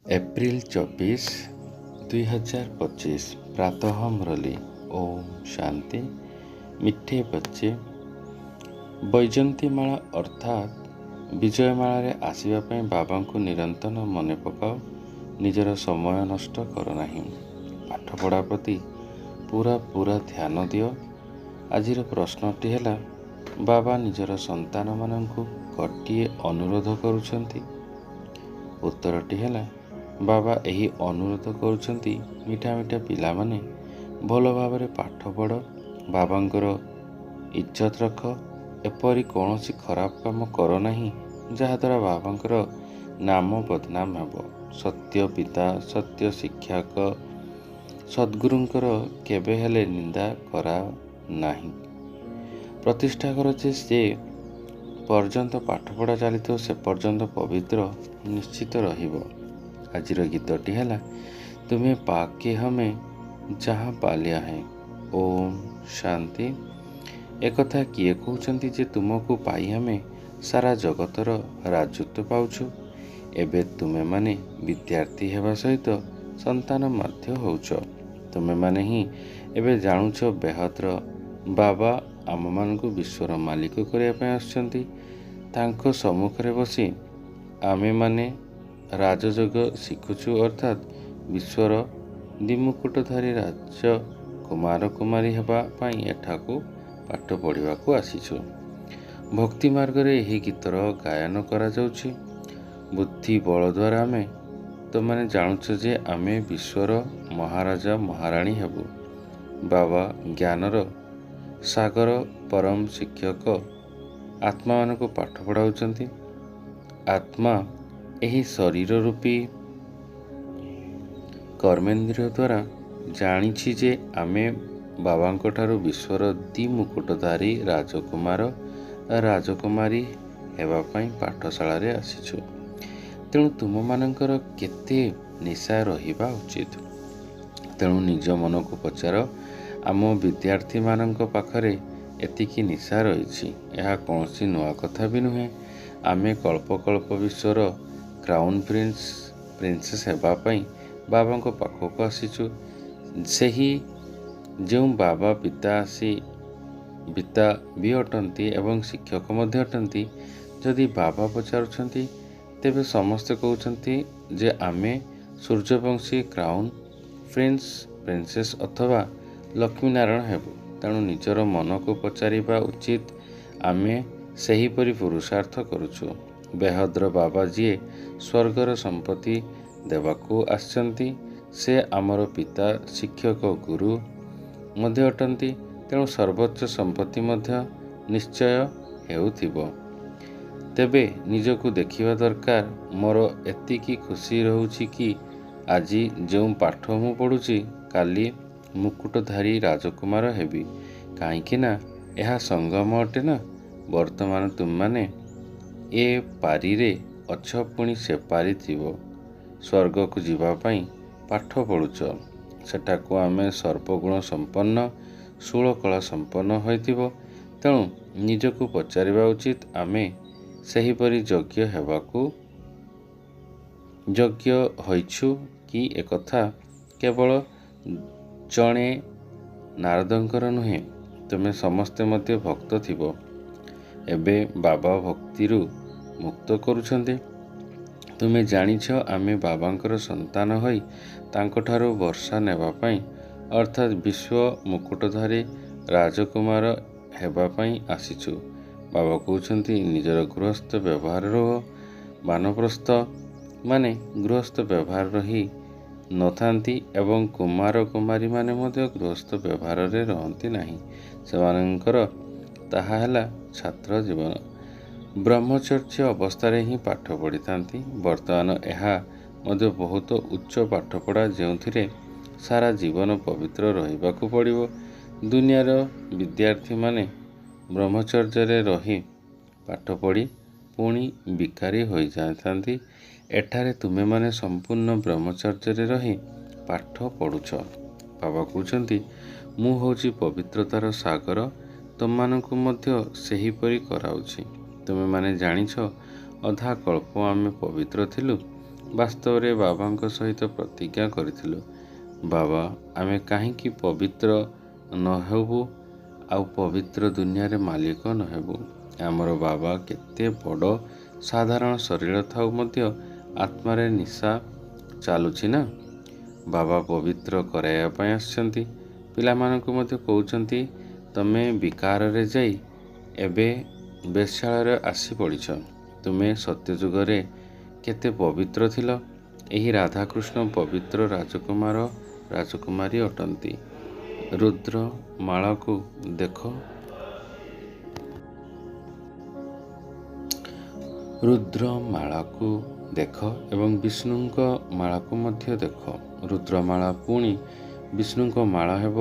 April 24, 2025 प्रातः मुरली। ओम शांति। मिठे बच्चे, वैजयंतीमाला अर्थात विजयमाला आसवा बाबा को निरंतर मन पकाओ। निजर समय नष्ट कर नहीं। पाठपढ़ा प्रति पूरा पूरा ध्यान दियो। आजिर प्रश्नटी है, बाबा निजर संतान मानू गोटे अनुरोध करुछंती। उत्तरटी है, बाबा यही अनुरोध करुछंती, मिठा मिठा पिला माने भल भाव पाठ पढ़, बाबांकर इज्जत रख, एपरी कौन खराब काम कर नहीं जहाद्वारा बाबांकर नाम बदनाम हेब। सत्य पिता, सत्य शिक्षक, सद्गुरुंकर केबे हेले निंदा करा नहीं। प्रतिष्ठा कर जे पर्यंत पाठपढ़ा चली से पर्यंत पवित्र निश्चित रहिब। आजिर गीतटी है, तुम्हें पाके हमें जहाँ पालिया है। ओम शांति। एक कथा किए कहते जे तुमको पाई हमें सारा जगतर राजत्व पाउछु। एबे तुमे माने विद्यार्थी हेबा सहित संतान मध्य होउछ। तुमे माने ही एबे जानुछ बेहतर बाबा आम मानकु विश्वर मालिक करने आसुचंती। तांको सम्मुखरे बसी आमे माने राजयोग शिखुछु, अर्थात विश्वर दिमुकुटधारी राज्य कुमार कुमारी हेबा पाई एठाकु पाठ पढ़िबाकु आसीछु। भक्ति मार्ग रे एही गीतर गायन करा जाउछि। बुद्धि बल द्वारा आमे तो माने जानुछ जे आमे विश्वर महाराजा महाराणी हेबु। बाबा ज्ञानर सागर परम शिक्षक आत्मा मानकु पाठ पढ़ाउछंती। आत्मा एही शरीर रूपी कर्मेन्द्रिय द्वारा जानिछि जे आमे बाबांको ठारू विश्वर दिमुकुटधारी राजकुमार राजकुमारी हेबा पाई पाठशाला रे आसीछु। तेणु तुम मानकर केते निशा रहिबा उचित। तेणु निज मन को पचार, आम विद्यार्थी मानक पाखरे एतिकी निशा रही। यह कौन नुआ कथा भी नुहे। आमे कल्प कल्प विश्वर क्राउन प्रिंस प्रिंसेस हेबापाई बाबा को पाखक आसीचु। सही जो बाबा पिता पिता भी अटंती एवं शिक्षक मध्य अटंती। जदि बाबा पचारुछंती तेबे समस्ते कहउछंती जे आमे सूर्यवंशी क्राउन प्रिंस प्रिंसेस अथवा लक्ष्मी नारायण हेबु। तेणु निजर मन को पचारिबा उचित। आमे सेहीपरि पुरुषार्थ करुछु। बेहद्र बाबा जी स्वर्गर संपत्ति देवाकू आसचंती। से आमर पिता शिक्षक गुरु मध्य अटंती। तेणु सर्वोच्च संपत्ति मध्य निश्चय हेउथिबो। तेबे निजको देखिबा दरकार। मोर एतिकी खुशी रहउछि कि आजी जो पाठ मु पढ़ुछि काली मुकुटधारी राजकुमार हेबी। काईकि ना यह संगम अटे ना। वर्तमान तुम माने ए पारी रे अछ, पुणी से पारी थिबो। स्वर्ग को जीवा पाई पाठ पढ़ुछ। सेठाकु आमे सर्वगुण संपन्न षोल कला संपन्न होइथिबो। तेणु निजको पचारिबा उचित, आमे सेहीपरि योग्य हेबाकू योग्य होइछु कि एकथा केवल जणे नारदंकर नुहे, तुमे समस्ते मध्य भक्त थिबो। एबे बाबा भक्तिरु मुक्त करुछंती। तुमे जानिछ आमे बाबांकर संतान होई तांकोठारू वर्षा नेबा पाई, अर्थात विश्व मुकुटधारी राजकुमार हेबा पाई आसीछु। बाबा कहउछंती निजर गृहस्थ व्यवहार रह। वानप्रस्थ माने गृहस्थ व्यवहार रही नथांती एवं कुमार कुमारी माने मध्य गृहस्थ व्यवहार रे रहंती नाही। सेमानंकर ताहा हैला छात्र जीवन। ब्रह्मचर्य अवस्था रे ही पाठ पढ़ी थांती। वर्तमान एहा मध्य बहुत उच्च पाठपढ़ा जेउथिरे सारा जीवन पवित्र रहिबाकू पड़िबो। दुनियार विद्यार्थी माने ब्रह्मचर्य रे रही पाठ पढ़ी पुणी भिखारी होई जाथांती। एठारे तुमे माने संपूर्ण ब्रह्मचर्य रे रही पाठ पढ़ुछ। बाबा कहउछंती मु होउची पवित्रतार सागर, तुमମାନଙ୍କୁ ମଧ୍ୟ ସେହିପରି କରାଉଛି। ତୁମେମାନେ ଜାଣିଛ ଅଧା କଳ୍ପ ଆମେ ପବିତ୍ର ଥିଲୁ, ବାସ୍ତବରେ ବାବାଙ୍କ ସହିତ ପ୍ରତିଜ୍ଞା କରିଥିଲୁ, ବାବା ଆମେ କାହିଁକି ପବିତ୍ର ନ ହେବୁ ଆଉ ପବିତ୍ର ଦୁନିଆରେ ମାଲିକ ନ ହେବୁ। ଆମର ବାବା କେତେ ବଡ଼ ସାଧାରଣ ଶରୀର ଥାଉ ମଧ୍ୟ ଆତ୍ମାରେ ନିଶା ଚାଲୁଛି ନା। ବାବା ପବିତ୍ର କରାଇବା ପାଇଁ ଆସିଛନ୍ତି। ପିଲାମାନଙ୍କୁ ମଧ୍ୟ କହୁଛନ୍ତି ତମେ ବିକାରରେ ଯାଇ ଏବେ ବେଶ୍ୟାଳୟରେ ଆସି ପଡ଼ିଛ। ତୁମେ ସତ୍ୟଯୁଗରେ କେତେ ପବିତ୍ର ଥିଲ। ଏହି ରାଧାକୃଷ୍ଣ ପବିତ୍ର ରାଜକୁମାର ରାଜକୁମାରୀ ଅଟନ୍ତି। ରୁଦ୍ର ମାଳାକୁ ଦେଖ। ରୁଦ୍ରମାଳାକୁ ଦେଖ ଏବଂ ବିଷ୍ଣୁଙ୍କ ମାଳାକୁ ମଧ୍ୟ ଦେଖ। ରୁଦ୍ରମାଳା ପୁଣି ବିଷ୍ଣୁଙ୍କ ମାଳା ହେବ।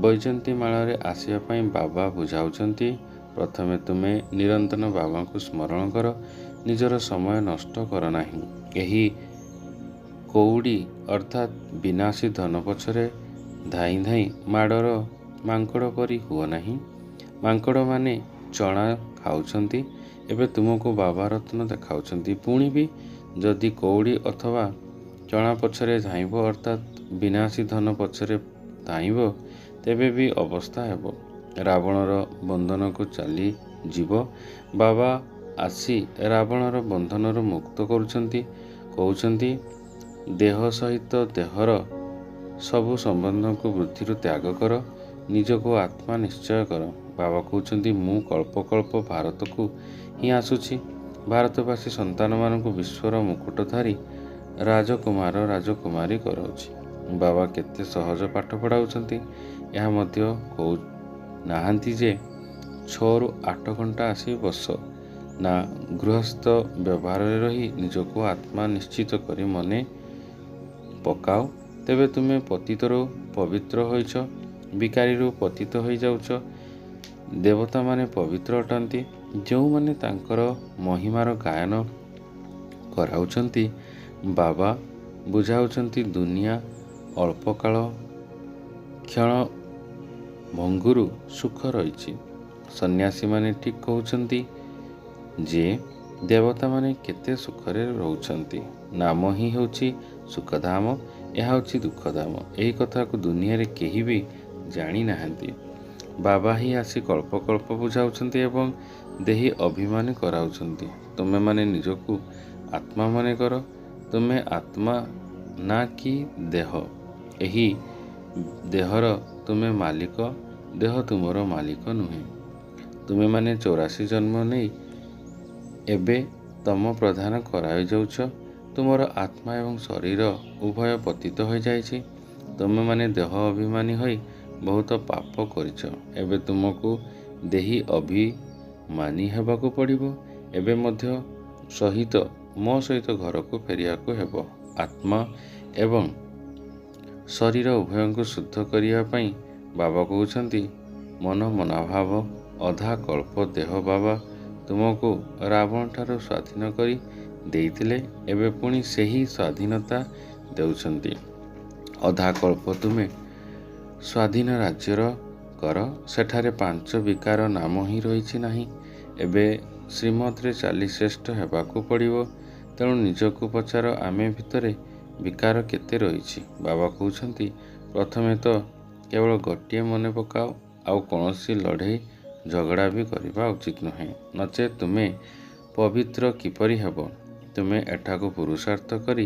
ବୈଜୟନ୍ତୀ ମାଳାରେ ଆସିବା ପାଇଁ ବାବା ବୁଝାଉଛନ୍ତି, ପ୍ରଥମେ ତୁମେ ନିରନ୍ତର ବାବାଙ୍କୁ ସ୍ମରଣ କର, ନିଜର ସମୟ ନଷ୍ଟ କର ନାହିଁ। ଏହି କଉଡ଼ି ଅର୍ଥାତ୍ ବିନାଶୀ ଧନ ପଛରେ ଧାଇଁ ଧାଇଁ ମାଡ଼ର ମାଙ୍କଡ଼ ପରି ହୁଅ ନାହିଁ। ମାଙ୍କଡ଼ମାନେ ଚଣା ଖାଉଛନ୍ତି, ଏବେ ତୁମକୁ ବାବା ରତ୍ନ ଦେଖାଉଛନ୍ତି। ପୁଣି ବି ଯଦି କଉଡ଼ି ଅଥବା ଚଣା ପଛରେ ଧାଇଁବ ଅର୍ଥାତ୍ ବିନାଶୀ ଧନ ପଛରେ ଧାଇଁବ, ତେବେ ବି ଅବସ୍ଥା ହେବ। ରାବଣର ବନ୍ଧନକୁ ଚାଲିଯିବ। ବାବା ଆସି ରାବଣର ବନ୍ଧନରୁ ମୁକ୍ତ କରୁଛନ୍ତି। କହୁଛନ୍ତି ଦେହ ସହିତ ଦେହର ସବୁ ସମ୍ବନ୍ଧକୁ ବୃଦ୍ଧିରୁ ତ୍ୟାଗ କର, ନିଜକୁ ଆତ୍ମା ନିଶ୍ଚୟ କର। ବାବା କହୁଛନ୍ତି ମୁଁ କଳ୍ପ କଳ୍ପ ଭାରତକୁ ହିଁ ଆସୁଛି। ଭାରତବାସୀ ସନ୍ତାନମାନଙ୍କୁ ବିଶ୍ୱର ମୁକୁଟଧାରୀ ରାଜକୁମାର ରାଜକୁମାରୀ କରାଉଛି। ବାବା କେତେ ସହଜ ପାଠ ପଢ଼ାଉଛନ୍ତି। ଏହା ମଧ୍ୟ କହୁନାହାନ୍ତି ଯେ 6ରୁ 8 ଘଣ୍ଟା ଆସି ବସ। ନା, ଗୃହସ୍ଥ ବ୍ୟବହାରରେ ରହି ନିଜକୁ ଆତ୍ମା ନିଶ୍ଚିତ କରି ମନେ ପକାଅ, ତେବେ ତୁମେ ପତିତରୁ ପବିତ୍ର ହୋଇଛ, ବିକାରୀରୁ ପତିତ ହୋଇଯାଉଛ। ଦେବତାମାନେ ପବିତ୍ର ଅଟନ୍ତି, ଯେଉଁମାନେ ତାଙ୍କର ମହିମାର ଗାୟନ କରାଉଛନ୍ତି। ବାବା ବୁଝାଉଛନ୍ତି ଦୁନିଆ ଅଳ୍ପକାଳ କ୍ଷଣ ଭଙ୍ଗୁରୁ ସୁଖ ରହିଛି। ସନ୍ନ୍ୟାସୀମାନେ ଠିକ୍ କହୁଛନ୍ତି ଯେ ଦେବତାମାନେ କେତେ ସୁଖରେ ରହୁଛନ୍ତି। ନାମ ହିଁ ହେଉଛି ସୁଖଧାମ, ଏହା ହେଉଛି ଦୁଃଖଧାମ। ଏହି କଥାକୁ ଦୁନିଆରେ କେହି ବି ଜାଣିନାହାନ୍ତି। ବାବା ହିଁ ଆସି କଳ୍ପ କଳ୍ପ ବୁଝାଉଛନ୍ତି ଏବଂ ଦେହୀ ଅଭିମାନୀ କରାଉଛନ୍ତି। ତୁମେମାନେ ନିଜକୁ ଆତ୍ମା ମନେ କର। ତୁମେ ଆତ୍ମା ନା କି ଦେହ? ଏହି ଦେହର ତୁମେ ମାଲିକ, ଦେହ ତୁମର ମାଲିକ ନୁହେଁ। ତୁମେମାନେ 84 ଜନ୍ମ ନେଇ ଏବେ ତମ ପ୍ରଧାନ କରାଯାଉଛ। ତୁମର ଆତ୍ମା ଏବଂ ଶରୀର ଉଭୟ ପତିତ ହୋଇଯାଇଛି। ତୁମେମାନେ ଦେହ ଅଭିମାନୀ ହୋଇ ବହୁତ ପାପ କରିଛ। ଏବେ ତୁମକୁ ଦେହୀ ଅଭିମାନୀ ହେବାକୁ ପଡ଼ିବ। ଏବେ ମଧ୍ୟ ମୋ ସହିତ ଘରକୁ ଫେରିବାକୁ ହେବ। ଆତ୍ମା ଏବଂ ଶରୀର ଉଭୟଙ୍କୁ ଶୁଦ୍ଧ କରିବା ପାଇଁ ବାବା କହୁଛନ୍ତି ମନ ମନାଭାବ ଅଧା କଳ୍ପ ଦେହ। ବାବା ତୁମକୁ ରାବଣଠାରୁ ସ୍ୱାଧୀନ କରି ଦେଇଥିଲେ, ଏବେ ପୁଣି ସେହି ସ୍ୱାଧୀନତା ଦେଉଛନ୍ତି। ଅଧା କଳ୍ପ ତୁମେ ସ୍ୱାଧୀନ ରାଜ୍ୟର କର, ସେଠାରେ 5 ବିକାର ନାମ ହିଁ ରହିଛି ନାହିଁ। ଏବେ ଶ୍ରୀମତରେ ଚାଲି ଶ୍ରେଷ୍ଠ ହେବାକୁ ପଡ଼ିବ। ତେଣୁ ନିଜକୁ ପଚାର, ଆମେ ଭିତରେ ବିକାର କେତେ ରହିଛି? ବାବା କହୁଛନ୍ତି ପ୍ରଥମେ ତ କେବଳ ଗୋଟିଏ ମନେ ପକାଅ, ଆଉ କୌଣସି ଲଢ଼େଇ ଝଗଡ଼ା ବି କରିବା ଉଚିତ ନୁହେଁ, ନଚେତ୍ ତୁମେ ପବିତ୍ର କିପରି ହେବ? ତୁମେ ଏଠାକୁ ପୁରୁଷାର୍ଥ କରି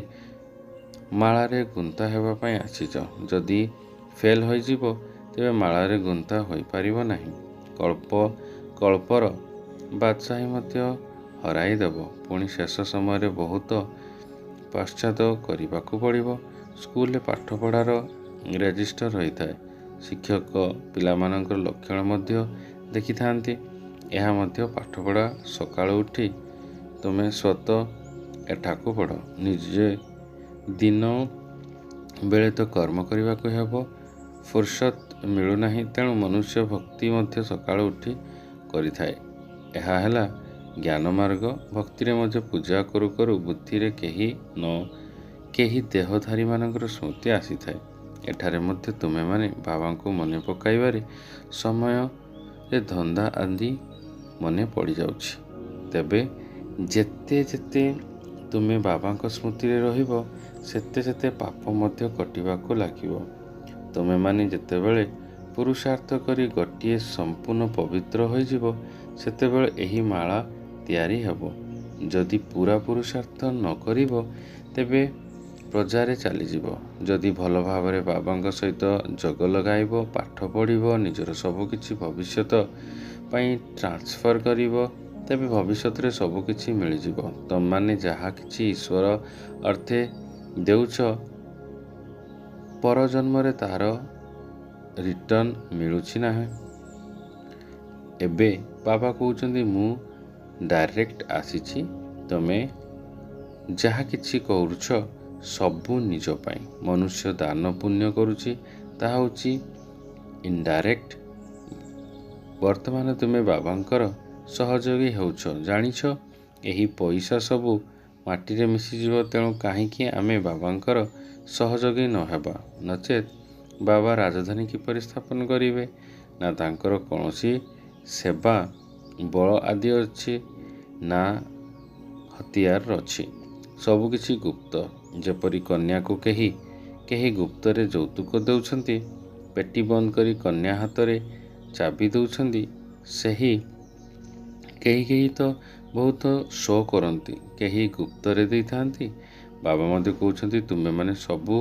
ମାଳାରେ ଗୁନ୍ଥା ହେବା ପାଇଁ ଆସିଛ। ଯଦି ଫେଲ୍ ହୋଇଯିବ, ତେବେ ମାଳାରେ ଗୁନ୍ଥା ହୋଇପାରିବ ନାହିଁ। କଳ୍ପର ବାଦଶାହୀ ମଧ୍ୟ ହରାଇ ଦେବ। ପୁଣି ଶେଷ ସମୟରେ ବହୁତ ପଶ୍ଚାତ କରିବାକୁ ପଡ଼ିବ। ସ୍କୁଲରେ ପାଠପଢ଼ାର ରେଜିଷ୍ଟର ରହିଥାଏ। ଶିକ୍ଷକ ପିଲାମାନଙ୍କର ଲକ୍ଷଣ ମଧ୍ୟ ଦେଖିଥାନ୍ତି। ଏହା ମଧ୍ୟ ପାଠପଢ଼ା। ସକାଳୁ ଉଠି ତୁମେ ସ୍ୱତଃ ଏଠାକୁ ପଢ଼। ନିଜେ ଦିନ ବେଳେ ତ କର୍ମ କରିବାକୁ ହେବ, ଫୁର୍ସତ ମିଳୁନାହିଁ। ତେଣୁ ମନୁଷ୍ୟ ଭକ୍ତି ମଧ୍ୟ ସକାଳୁ ଉଠି କରିଥାଏ। ଏହା ହେଲା ଜ୍ଞାନମାର୍ଗ। ଭକ୍ତିରେ ମଧ୍ୟ ପୂଜା କରୁ କରୁ ବୁଦ୍ଧିରେ କେହି ଦେହଧାରୀମାନଙ୍କର ସ୍ମୃତି ଆସିଥାଏ। ଏଠାରେ ମଧ୍ୟ ତୁମେମାନେ ବାବାଙ୍କୁ ମନେ ପକାଇବାରେ ସମୟରେ ଧନ୍ଦା ଆଦି ମନେ ପଡ଼ିଯାଉଛି। ତେବେ ଯେତେ ତୁମେ ବାବାଙ୍କ ସ୍ମୃତିରେ ରହିବ, ସେତେ ସେତେ ପାପ ମଧ୍ୟ କଟିବାକୁ ଲାଗିବ। ତୁମେମାନେ ଯେତେବେଳେ ପୁରୁଷାର୍ଥ କରି ଗୋଟିଏ ସମ୍ପୂର୍ଣ୍ଣ ପବିତ୍ର ହୋଇଯିବ, ସେତେବେଳେ ଏହି ମାଳା ତିଆରି ହେବ। ଯଦି ପୁରା ପୁରୁଷାର୍ଥ ନ କରିବ, ତେବେ ପ୍ରଜାରେ ଚାଲିଯିବ। ଯଦି ଭଲ ଭାବରେ ବାବାଙ୍କ ସହିତ ଯୋଗ ଲଗାଇବ, ପାଠ ପଢ଼ିବ, ନିଜର ସବୁକିଛି ଭବିଷ୍ୟତ ପାଇଁ ଟ୍ରାନ୍ସଫର କରିବ, ତେବେ ଭବିଷ୍ୟତରେ ସବୁକିଛି ମିଳିଯିବ। ତମମାନେ ଯାହା କିଛି ଈଶ୍ୱର ଅର୍ଥେ ଦେଉଛ, ପରଜନ୍ମରେ ତାହାର ରିଟର୍ଣ୍ଣ ମିଳୁଛି ନାହିଁ। ଏବେ ବାବା କହୁଛନ୍ତି, ମୁଁ ଡାଇରେକ୍ଟ ଆସିଛି। ତମେ ଯାହା କିଛି କରୁଛ ସବୁ ନିଜ ପାଇଁ। ମନୁଷ୍ୟ ଦାନ ପୁଣ୍ୟ କରୁଛି, ତାହା ହେଉଛି ଇନଡାଇରେକ୍ଟ। ବର୍ତ୍ତମାନ ତୁମେ ବାବାଙ୍କର ସହଯୋଗୀ ହେଉଛ। ଜାଣିଛ, ଏହି ପଇସା ସବୁ ମାଟିରେ ମିଶିଯିବ। ତେଣୁ କାହିଁକି ଆମେ ବାବାଙ୍କର ସହଯୋଗୀ ନ ହେବା? ନଚେତ୍ ବାବା ରାଜଧାନୀ କିପରି ସ୍ଥାପନ କରିବେ? ନା ତାଙ୍କର କୌଣସି ସେବା ବଳ ଆଦି ଅଛି, ନା ହତିଆର ଅଛି। ସବୁକିଛି ଗୁପ୍ତ। ଯେପରି କନ୍ୟାକୁ କେହି କେହି ଗୁପ୍ତରେ ଯୌତୁକ ଦେଉଛନ୍ତି, ପେଟି ବନ୍ଦ କରି କନ୍ୟା ହାତରେ ଚାବି ଦେଉଛନ୍ତି, ସେହି କେହି କେହି ତ ବହୁତ ଶୋ କରନ୍ତି, କେହି ଗୁପ୍ତରେ ଦେଇଥାନ୍ତି। ବାବା ମଧ୍ୟ କହୁଛନ୍ତି, ତୁମେମାନେ ସବୁ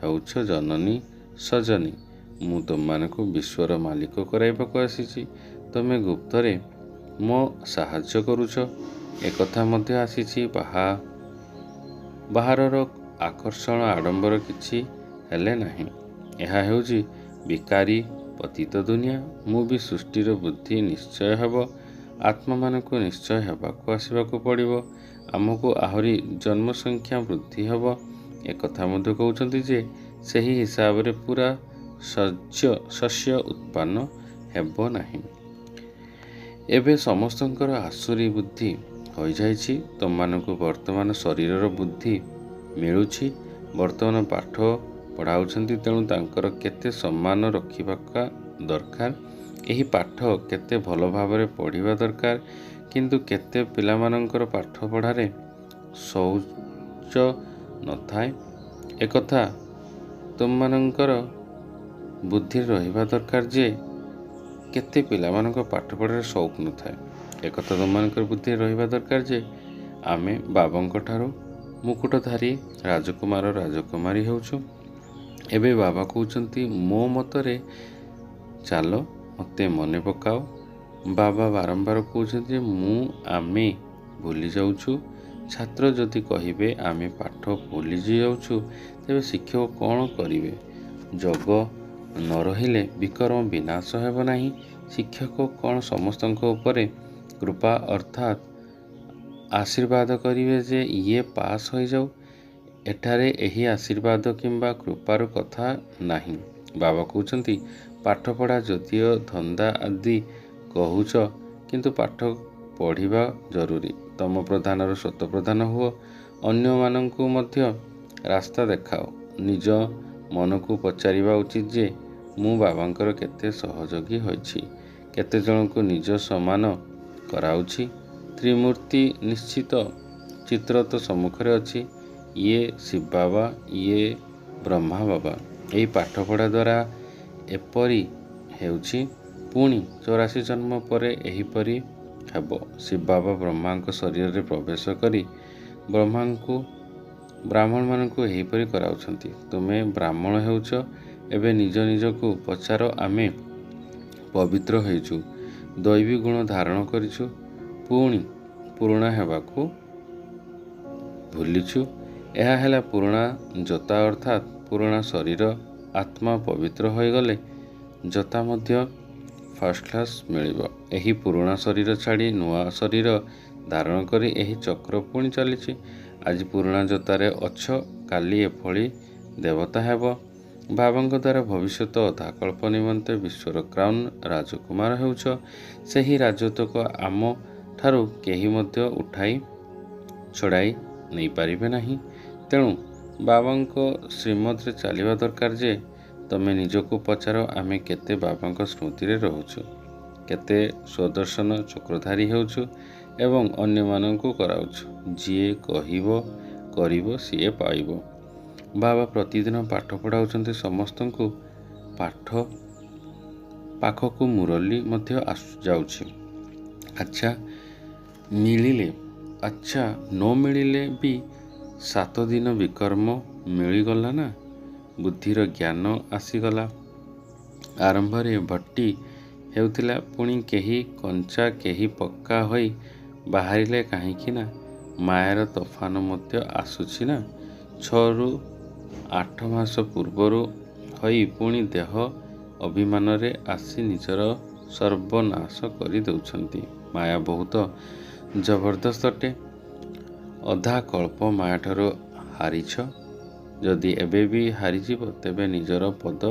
ହେଉଛ ଜନନୀ ସଜନୀ। ମୁଁ ତୁମମାନଙ୍କୁ ବିଶ୍ୱର ମାଲିକ କରାଇବାକୁ ଆସିଛି। ତୁମେ ଗୁପ୍ତରେ ମୋ ସାହାଯ୍ୟ କରୁଛ। ଏକଥା ମଧ୍ୟ ଆସିଛି, ବାହାରର ଆକର୍ଷଣ ଆଡ଼ମ୍ବର କିଛି ହେଲେ ନାହିଁ। ଏହା ହେଉଛି ବିକାରୀ ପତିତ ଦୁନିଆ। ମୁଁ ବି ସୃଷ୍ଟିର ବୁଦ୍ଧି ନିଶ୍ଚୟ ହେବ। ଆତ୍ମାମାନଙ୍କୁ ନିଶ୍ଚୟ ହେବାକୁ ଆସିବାକୁ ପଡ଼ିବ। ଆମକୁ ଆହୁରି ଜନ୍ମସଂଖ୍ୟା ବୃଦ୍ଧି ହେବ। ଏକଥା ମଧ୍ୟ କହୁଛନ୍ତି ଯେ ସେହି ହିସାବରେ ପୁରା ଶସ୍ୟ ଉତ୍ପନ୍ନ ହେବ ନାହିଁ। ଏବେ ସମସ୍ତଙ୍କର ଆସୁରୀ ବୁଦ୍ଧି ହୋଇଯାଇଛି। ତୁମମାନଙ୍କୁ ବର୍ତ୍ତମାନ ଶରୀରର ବୁଦ୍ଧି ମିଳୁଛି। ବର୍ତ୍ତମାନ ପାଠ ପଢ଼ାଉଛନ୍ତି, ତେଣୁ ତାଙ୍କର କେତେ ସମ୍ମାନ ରଖିବା ଦରକାର। ଏହି ପାଠ କେତେ ଭଲ ଭାବରେ ପଢ଼ିବା ଦରକାର। କିନ୍ତୁ କେତେ ପିଲାମାନଙ୍କର ପାଠପଢ଼ାରେ ଶୌଚ ନଥାଏ। ଏକଥା ତୁମମାନଙ୍କର ବୁଦ୍ଧିରେ ରହିବା ଦରକାର ଯେ କେତେ ପିଲାମାନଙ୍କ ପାଠପଢ଼ାରେ ସଉକ ନଥାଏ। ଏକଥା ତୁମମାନଙ୍କର ବୁଦ୍ଧିରେ ରହିବା ଦରକାର ଯେ ଆମେ ବାବାଙ୍କ ଠାରୁ ମୁକୁଟଧାରୀ ରାଜକୁମାର ରାଜକୁମାରୀ ହେଉଛୁ। ଏବେ ବାବା କହୁଛନ୍ତି, ମୋ ମତରେ ଚାଲ, ମୋତେ ମନେ ପକାଅ। ବାବା ବାରମ୍ବାର କହୁଛନ୍ତି, ଆମେ ଭୁଲି ଯାଉଛୁ। ଛାତ୍ର ଯଦି କହିବେ ଆମେ ପାଠ ଭୁଲି ଯାଉଛୁ, ତେବେ ଶିକ୍ଷକ କ'ଣ କରିବେ? ଯୋଗ ନ ରହିଲେ ବିକର୍ମ ବିନାଶ ହେବ ନାହିଁ। ଶିକ୍ଷକ କ'ଣ ସମସ୍ତଙ୍କ ଉପରେ କୃପା ଅର୍ଥାତ୍ ଆଶୀର୍ବାଦ କରିବେ ଯେ ଇଏ ପାସ୍ ହୋଇଯାଉ? ଏଠାରେ ଏହି ଆଶୀର୍ବାଦ କିମ୍ବା କୃପାର କଥା ନାହିଁ। ବାବା କହୁଛନ୍ତି, ପାଠପଢ଼ା ଯଦିଓ ଧନ୍ଦା ଆଦି କହୁଛ, କିନ୍ତୁ ପାଠ ପଢ଼ିବା ଜରୁରୀ। ତମ ପ୍ରଧାନର ଶତପ୍ରଧାନ ହୁଅ। ଅନ୍ୟମାନଙ୍କୁ ମଧ୍ୟ ରାସ୍ତା ଦେଖାଅ। ନିଜ ମନକୁ ପଚାରିବା ଉଚିତ ଯେ ମୁଁ ବାବାଙ୍କର କେତେ ସହଯୋଗୀ ହୋଇଛି, କେତେ ଜଣଙ୍କୁ ନିଜ ସମାନ କରାଉଛି। ତ୍ରିମୂର୍ତ୍ତି ନିଶ୍ଚିତ ଚିତ୍ର ତ ସମ୍ମୁଖରେ ଅଛି। ଇଏ ଶିବ ବାବା, ଇଏ ବ୍ରହ୍ମା ବାବା। ଏହି ପାଠପଢ଼ା ଦ୍ୱାରା ଏପରି ହେଉଛି, ପୁଣି 84 ଜନ୍ମ ପରେ ଏହିପରି ହେବ। ଶିବ ବାବା ବ୍ରହ୍ମାଙ୍କ ଶରୀରରେ ପ୍ରବେଶ କରି ବ୍ରାହ୍ମଣମାନଙ୍କୁ ଏହିପରି କରାଉଛନ୍ତି। ତୁମେ ବ୍ରାହ୍ମଣ ହେଉଛ। ଏବେ ନିଜ ନିଜକୁ ପଚାର, ଆମେ ପବିତ୍ର ହୋଇଛୁ, ଦୈବୀ ଗୁଣ ଧାରଣ କରିଛୁ, ପୁଣି ପୁରୁଣା ହେବାକୁ ଭୁଲିଛୁ। ଏହା ହେଲା ପୁରୁଣା ଜୋତା ଅର୍ଥାତ୍ ପୁରୁଣା ଶରୀର। ଆତ୍ମା ପବିତ୍ର ହୋଇଗଲେ ଜୋତା ମଧ୍ୟ ଫାର୍ଷ୍ଟ କ୍ଲାସ୍ ମିଳିବ। ଏହି ପୁରୁଣା ଶରୀର ଛାଡ଼ି ନୂଆ ଶରୀର ଧାରଣ କରି ଏହି ଚକ୍ର ପୁଣି ଚାଲିଛି। ଆଜି ପୁରୁଣା ଜୋତାରେ ଅଛ, କାଲି ଏଭଳି ଦେବତା ହେବ। ବାବାଙ୍କ ଦ୍ୱାରା ଭବିଷ୍ୟତ ଅଧାକଳ୍ପ ନିମନ୍ତେ ବିଶ୍ୱର କ୍ରାଉନ୍ ରାଜକୁମାର ହେଉଛ। ସେହି ରାଜତ୍ୱକୁ ଆମ ଠାରୁ କେହି ମଧ୍ୟ ଉଠାଇ ଛଡ଼ାଇ ନେଇପାରିବେ ନାହିଁ। ତେଣୁ ବାବାଙ୍କ ଶ୍ରୀମତରେ ଚାଲିବା ଦରକାର ଯେ ତମେ ନିଜକୁ ପଚାର, ଆମେ କେତେ ବାବାଙ୍କ ସ୍ମୃତିରେ ରହୁଛୁ, କେତେ ସ୍ୱଦର୍ଶନ ଚକ୍ରଧାରୀ ହେଉଛୁ, ଏବଂ ଅନ୍ୟମାନଙ୍କୁ କରାଉଛୁ। ଯିଏ କହିବ କରିବ ସିଏ ପାଇବ। ବାବା ପ୍ରତିଦିନ ପାଠ ପଢ଼ାଉଛନ୍ତି ସମସ୍ତଙ୍କୁ। ପାଠ ପାଖକୁ ମୁରଲି ମଧ୍ୟ ଯାଉଛି। ଆଚ୍ଛା ମିଳିଲେ ଆଚ୍ଛା ନ ମିଳିଲେ ବି 7 ଦିନ ବିକର୍ମ ମିଳିଗଲା ନା। ବୁଦ୍ଧିର ଜ୍ଞାନ ଆସିଗଲା। ଆରମ୍ଭରେ ଭଟ୍ଟି ହେଉଥିଲା, ପୁଣି କେହି କଞ୍ଚା କେହି ପକ୍କା ହୋଇ ବାହାରିଲେ କାହିଁକି ନା ମାୟାର ତୋଫାନ ମଧ୍ୟ ଆସୁଛି ନା। 6ରୁ 8 ମାସ ପୂର୍ବରୁ ହୋଇ ପୁଣି ଦେହ ଅଭିମାନରେ ଆସି ନିଜର ସର୍ବନାଶ କରି ଦେଉଛନ୍ତି। ମାୟା ବହୁତ ଜବରଦସ୍ତ ଅଟେ। ଅଧା କଳ୍ପ ମାୟାଠାରୁ ହାରିଛ। ଯଦି ଏବେ ବି ହାରିଯିବ ତେବେ ନିଜର ପଦ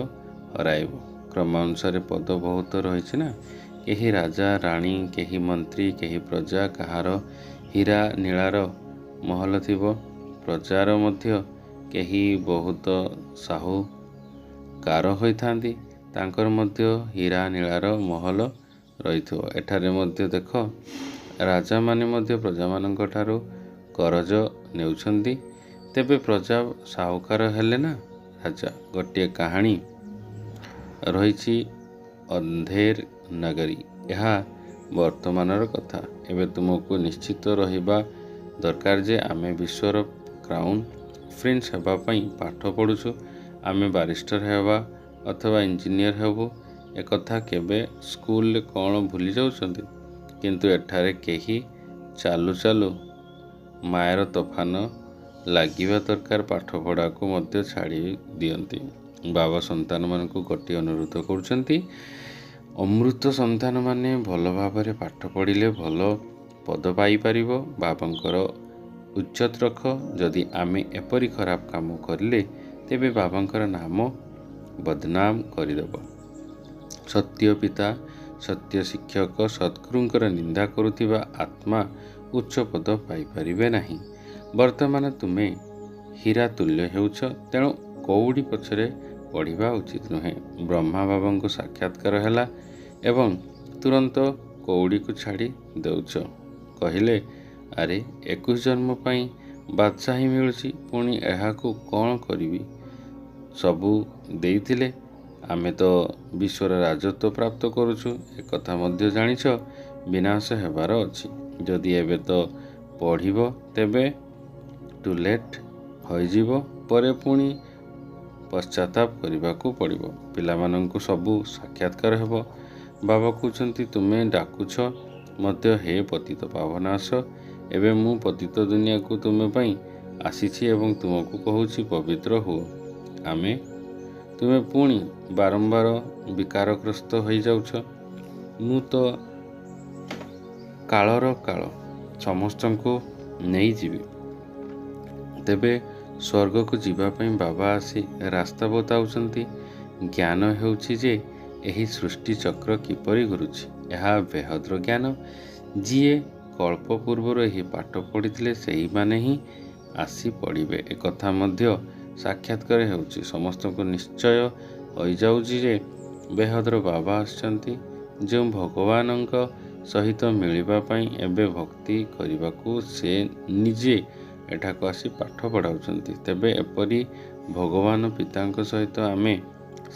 ହରାଇବ। କ୍ରମାନୁସାରେ ପଦ ବହୁତ ରହିଛି ନା। କେହି ରାଜା ରାଣୀ, କେହି ମନ୍ତ୍ରୀ, କେହି ପ୍ରଜା, କାହାର ହୀରା ନୀଳାର ମହଲ ଥିବ। ପ୍ରଜାର ମଧ୍ୟ କେହି ବହୁତ ସାହୁକାର ହୋଇଥାନ୍ତି, ତାଙ୍କର ମଧ୍ୟ ହୀରା ନୀଳାର ମହଲ ରହିଥିବ। ଏଠାରେ ମଧ୍ୟ ଦେଖ ରାଜାମାନେ ମଧ୍ୟ ପ୍ରଜାମାନଙ୍କ ଠାରୁ କରଜ ନେଉଛନ୍ତି। ତେବେ ପ୍ରଜା ସାହୁକାର ହେଲେ ନା ରାଜା। ଗୋଟିଏ କାହାଣୀ ରହିଛି ଅନ୍ଧେର ନଗରୀ। ଏହା ବର୍ତ୍ତମାନର କଥା। ଏବେ ତୁମକୁ ନିଶ୍ଚିତ ରହିବା ଦରକାର ଯେ ଆମେ ବିଶ୍ୱର କ୍ରାଉନ ପ୍ରିନ୍ସ ହେବା ପାଇଁ ପାଠ ପଢ଼ୁଛୁ। ଆମେ ବାରିଷ୍ଟର ହେବା ଅଥବା ଇଞ୍ଜିନିୟର ହେବୁ ଏକଥା କେବେ ସ୍କୁଲରେ କ'ଣ ଭୁଲି ଯାଉଛନ୍ତି? କିନ୍ତୁ ଏଠାରେ କେହି ଚାଲୁ ଚାଲୁ ମାୟାର ତୋଫାନ ଲାଗିବା ଦରକାର ପାଠପଢ଼ାକୁ ମଧ୍ୟ ଛାଡ଼ି ଦିଅନ୍ତି। ବାବା ସନ୍ତାନମାନଙ୍କୁ ଗୋଟିଏ ଅନୁରୋଧ କରୁଛନ୍ତି। ଅମୃତ ସନ୍ତାନମାନେ ଭଲ ଭାବରେ ପାଠ ପଢ଼ିଲେ ଭଲ ପଦ ପାଇପାରିବ। ବାବାଙ୍କର ଉଚ୍ଚତ ରଖ। ଯଦି ଆମେ ଏପରି ଖରାପ କାମ କରିଲେ ତେବେ ବାବାଙ୍କର ନାମ ବଦନାମ କରିଦେବ। ସତ୍ୟ ପିତା, ସତ୍ୟ ଶିକ୍ଷକ, ସଦ୍ଗୁରୁଙ୍କର ନିନ୍ଦା କରୁଥିବା ଆତ୍ମା ଉଚ୍ଚ ପଦ ପାଇପାରିବେ ନାହିଁ। ବର୍ତ୍ତମାନ ତୁମେ ହୀରା ତୁଲ୍ୟ ହେଉଛ, ତେଣୁ କଉଡ଼ି ପଛରେ ପଢ଼ିବା ଉଚିତ ନୁହେଁ। ବ୍ରହ୍ମା ବାବାଙ୍କୁ ସାକ୍ଷାତକାର ହେଲା ଏବଂ ତୁରନ୍ତ କଉଡ଼ିକୁ ଛାଡ଼ି ଦେଉଛ। କହିଲେ, ଆରେ 21 ଜନ୍ମ ପାଇଁ ବାଦଶାହୀ ମିଳୁଛି, ପୁଣି ଏହାକୁ କ'ଣ କରିବି? ସବୁ ଦେଇଥିଲେ। ଆମେ ତ ବିଶ୍ୱର ରାଜତ୍ୱ ପ୍ରାପ୍ତ କରୁଛୁ ଏକଥା ମଧ୍ୟ ଜାଣିଛ। ବିନାଶ ହେବାର ଅଛି। ଯଦି ଏବେ ତ ପଢ଼ିବ ତେବେ ଟୁ ଲେଟ୍ ହୋଇଯିବ। ପରେ ପୁଣି ପଶ୍ଚାତାପ କରିବାକୁ ପଡ଼ିବ। ପିଲାମାନଙ୍କୁ ସବୁ ସାକ୍ଷାତକାର ହେବ। ବାବା କହୁଛନ୍ତି ତୁମେ ଡାକୁଛ ମଧ୍ୟ, ହେ ପତିତ ପାବନ ଆସ। ଏବେ ମୁଁ ପତିତ ଦୁନିଆକୁ ତୁମ ପାଇଁ ଆସିଛି ଏବଂ ତୁମକୁ କହୁଛି ପବିତ୍ର ହୁଅ। ତୁମେ ପୁଣି ବାରମ୍ବାର ବିକାରଗ୍ରସ୍ତ ହୋଇଯାଉଛ। ମୁଁ ତ କାଳର କାଳ ସମସ୍ତଙ୍କୁ ନେଇଯିବି। ତେବେ ସ୍ୱର୍ଗକୁ ଯିବା ପାଇଁ ବାବା ଆସି ରାସ୍ତା ବତାଉଛନ୍ତି। ଜ୍ଞାନ ହେଉଛି ଯେ ଏହି ସୃଷ୍ଟି ଚକ୍ର କିପରି ଘୁରୁଛି। ଏହା ବେହଦର ଜ୍ଞାନ। ଯିଏ କଳ୍ପ ପୂର୍ବରୁ ଏହି ପାଠ ପଢ଼ିଥିଲେ ସେହିମାନେ ହିଁ ଆସି ପଢ଼ିବେ। ଏକଥା ମଧ୍ୟ ସାକ୍ଷାତକାର ହେଉଛି। ସମସ୍ତଙ୍କୁ ନିଶ୍ଚୟ ହୋଇଯାଉଛି ଯେ ବେହଦର ବାବା ଆସିଛନ୍ତି। ଯେଉଁ ଭଗବାନଙ୍କ ସହିତ ମିଳିବା ପାଇଁ ଏବେ ଭକ୍ତି କରିବାକୁ ସେ ନିଜେ ଏଠାକୁ ଆସି ପାଠ ପଢ଼ାଉଛନ୍ତି। ତେବେ ଏପରି ଭଗବାନ ପିତାଙ୍କ ସହିତ ଆମେ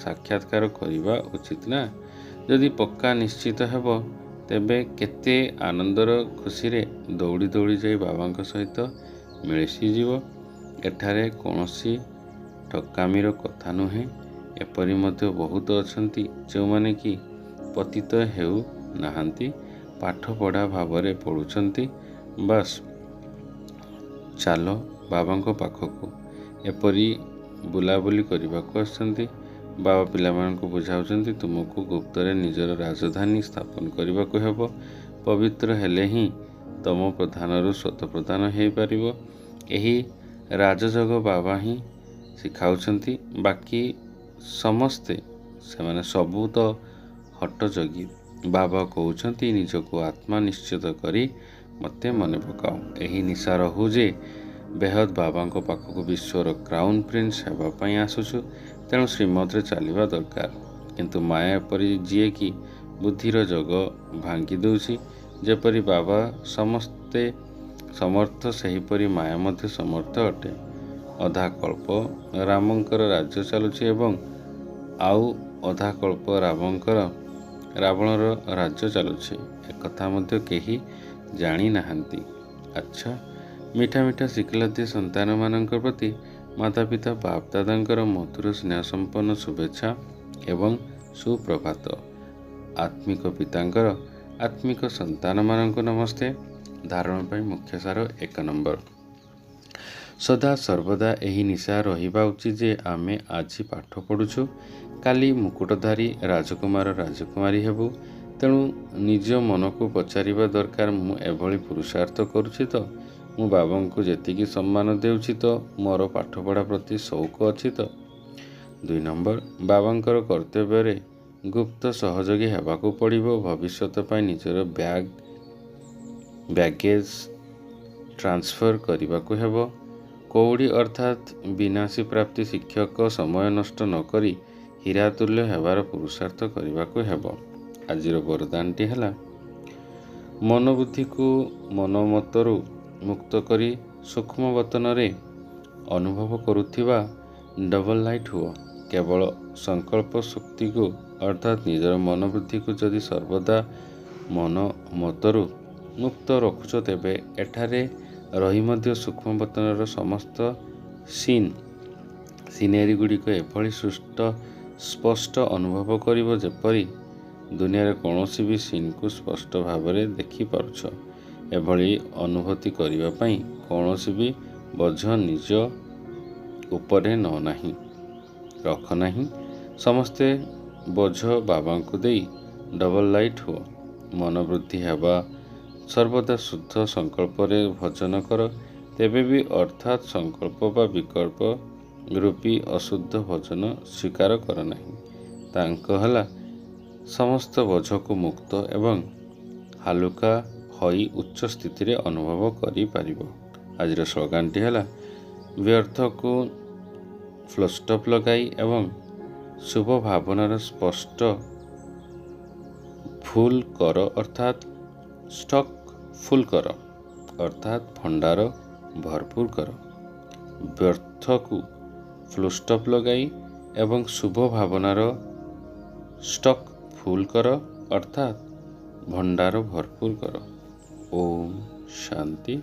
ସାକ୍ଷାତକାର କରିବା ଉଚିତ ନା। ଯଦି ପକ୍କା ନିଶ୍ଚିତ ହେବ ତେବେ କେତେ ଆନନ୍ଦର ଖୁସିରେ ଦୌଡ଼ି ଦୌଡ଼ି ଯାଇ ବାବାଙ୍କ ସହିତ ମିଳିଯିବ। ଏଠାରେ କୌଣସି ଠକାମିର କଥା ନୁହେଁ। ଏପରି ମଧ୍ୟ ବହୁତ ଅଛନ୍ତି ଯେଉଁମାନେ କି ପତିତ ହେଉ ନାହାନ୍ତି, ପାଠ ପଢ଼ା ଭାବରେ ପଢ଼ୁଛନ୍ତି। ବାସ୍ ଚାଲ ବାବାଙ୍କ ପାଖକୁ। ଏପରି ବୁଲାବୁଲି କରିବାକୁ ଆସିଛନ୍ତି। ବାବା ପିଲାମାନଙ୍କୁ ବୁଝାଉଛନ୍ତି ତୁମକୁ ଗୁପ୍ତରେ ନିଜର ରାଜଧାନୀ ସ୍ଥାପନ କରିବାକୁ ହେବ। ପବିତ୍ର ହେଲେ ହିଁ ତମ ପ୍ରଧାନରୁ ସ୍ୱତଃପ୍ରଧାନ ହୋଇପାରିବ। ଏହି ରାଜଯୋଗ ବାବା ହିଁ ଶିଖାଉଛନ୍ତି। ବାକି ସମସ୍ତେ ସେମାନେ ସବୁ ତ ହଟଯୋଗୀ। ବାବା କହୁଛନ୍ତି ନିଜକୁ ଆତ୍ମା ନିଶ୍ଚିତ କରି ମୋତେ ମନେ ପକାଅ। ଏହି ନିଶା ରହୁ ଯେ ବେହଦ ବାବାଙ୍କ ପାଖକୁ ବିଶ୍ୱର କ୍ରାଉନ ପ୍ରିନ୍ସ ହେବା ପାଇଁ ଆସୁଛୁ, ତେଣୁ ଶ୍ରୀମତରେ ଚାଲିବା ଦରକାର। କିନ୍ତୁ ମାୟା ଏପରି ଯିଏକି ବୁଦ୍ଧିର ଯୋଗ ଭାଙ୍ଗି ଦେଉଛି। ଯେପରି ବାବା ସମସ୍ତେ ସମର୍ଥ, ସେହିପରି ମାୟା ମଧ୍ୟ ସମର୍ଥ ଅଟେ। ଅଧା କଳ୍ପ ରାମଙ୍କର ରାଜ୍ୟ ଚାଲୁଛି ଏବଂ ଆଉ ଅଧା କଳ୍ପ ରାବଣର ରାଜ୍ୟ ଚାଲୁଛି। ଏକଥା ମଧ୍ୟ କେହି ଜାଣି ନାହାନ୍ତି। ଆଚ୍ଛା, ମିଠା ମିଠା ଶିଖିଲତି ସନ୍ତାନମାନଙ୍କ ପ୍ରତି ମାତାପିତା ବାପଦାଦାଙ୍କର ମଧୁର ସ୍ନେହସମ୍ପନ୍ନ ଶୁଭେଚ୍ଛା ଏବଂ ସୁପ୍ରଭାତ। ଆତ୍ମିକ ପିତାଙ୍କର ଆତ୍ମିକ ସନ୍ତାନମାନଙ୍କୁ ନମସ୍ତେ। ଧାରଣ ପାଇଁ ମୁଖ୍ୟ ସାର 1 ନମ୍ବର। ସଦା ସର୍ବଦା ଏହି ନିଶା ରହିବା ଉଚିତ ଯେ ଆମେ ଆଜି ପାଠ ପଢ଼ୁଛୁ, କାଲି ମୁକୁଟଧାରୀ ରାଜକୁମାର ରାଜକୁମାରୀ ହେବୁ। ତେଣୁ ନିଜ ମନକୁ ପଚାରିବା ଦରକାର, ମୁଁ ଏଭଳି ପୁରୁଷାର୍ଥ କରୁଛି ତ? ମୁଁ ବାବାଙ୍କୁ ଯେତିକି ସମ୍ମାନ ଦେଉଛି ତ? ମୋର ପାଠପଢ଼ା ପ୍ରତି ସଉକ ଅଛି ତ? 2 ନମ୍ବର, ବାବାଙ୍କର କର୍ତ୍ତବ୍ୟରେ ଗୁପ୍ତ ସହଯୋଗୀ ହେବାକୁ ପଡ଼ିବ। ଭବିଷ୍ୟତ ପାଇଁ ନିଜର ବ୍ୟାଗେଜ ଟ୍ରାନ୍ସଫର କରିବାକୁ ହେବ। କଉଡ଼ି ଅର୍ଥାତ୍ ବିନାଶୀ ପ୍ରାପ୍ତି ଶିକ୍ଷକ ସମୟ ନଷ୍ଟ ନ କରି ହୀରାତୁଲ୍ୟ ହେବାର ପୁରୁଷାର୍ଥ କରିବାକୁ ହେବ। ଆଜିର ବରଦାନଟି ହେଲା, ମନୋବୁଦ୍ଧିକୁ ମନୋମତରୁ ମୁକ୍ତ କରି ସୂକ୍ଷ୍ମ ବତନରେ ଅନୁଭବ କରୁଥିବା ଡବଲ ଲାଇଟ୍ ହୁଅ। କେବଳ ସଂକଳ୍ପ ଶକ୍ତିକୁ ଅର୍ଥାତ୍ ନିଜର ମନୋବୁଦ୍ଧିକୁ ଯଦି ସର୍ବଦା ମନୋମତରୁ ମୁକ୍ତ ରଖୁଛ, ତେବେ ଏଠାରେ ରହି ମଧ୍ୟ ସୂକ୍ଷ୍ମ ବତନର ସମସ୍ତ ସିନେରୀ ଗୁଡ଼ିକ ଏଭଳି ସ୍ପଷ୍ଟ ଅନୁଭବ କରିବ, ଯେପରି ଦୁନିଆରେ କୌଣସି ବି ସିନ୍କୁ ସ୍ପଷ୍ଟ ଭାବରେ ଦେଖିପାରୁଛ। ଏଭଳି ଅନୁଭୂତି କରିବା ପାଇଁ କୌଣସି ବି ବୋଝ ନିଜ ଉପରେ ରଖ ନାହିଁ। ସମସ୍ତେ ବୋଝ ବାବାଙ୍କୁ ଦେଇ ଡବଲ ଲାଇଟ୍ ହୁଅ। ମନୋବୃଦ୍ଧି ହେବା ସର୍ବଦା ଶୁଦ୍ଧ ସଂକଳ୍ପରେ ଭଜନ କର। ତେବେ ବି ଅର୍ଥାତ୍ ସଂକଳ୍ପ ବା ବିକଳ୍ପ ରୂପୀ ଅଶୁଦ୍ଧ ଭଜନ ସ୍ୱୀକାର କର ନାହିଁ। ତାଙ୍କ ହେଲା ସମସ୍ତ ବୋଝକୁ ମୁକ୍ତ ଏବଂ ହାଲୁକା ହୋଇ ଉଚ୍ଚ ସ୍ଥିତିରେ ଅନୁଭବ କରିପାରିବ। ଆଜିର ସ୍ଲୋଗାନଟି ହେଲା, ବ୍ୟର୍ଥକୁ ଫୁଲଷ୍ଟପ୍ ଲଗାଇ ଏବଂ ଶୁଭ ଭାବନାର ସ୍ପଷ୍ଟ ଫୁଲ୍ କର ଅର୍ଥାତ୍ ଷ୍ଟକ୍ ଫୁଲ୍ କର ଅର୍ଥାତ୍ ଭଣ୍ଡାର ଭରପୁର କର। ବ୍ୟର୍ଥକୁ ଫୁଲଷ୍ଟପ୍ ଲଗାଇ ଏବଂ ଶୁଭ ଭାବନାର ଷ୍ଟକ୍ ଫୁଲ୍ କର ଅର୍ଥାତ୍ ଭଣ୍ଡାର ଭରପୁର କର। ଓମ୍ ଶାନ୍ତି।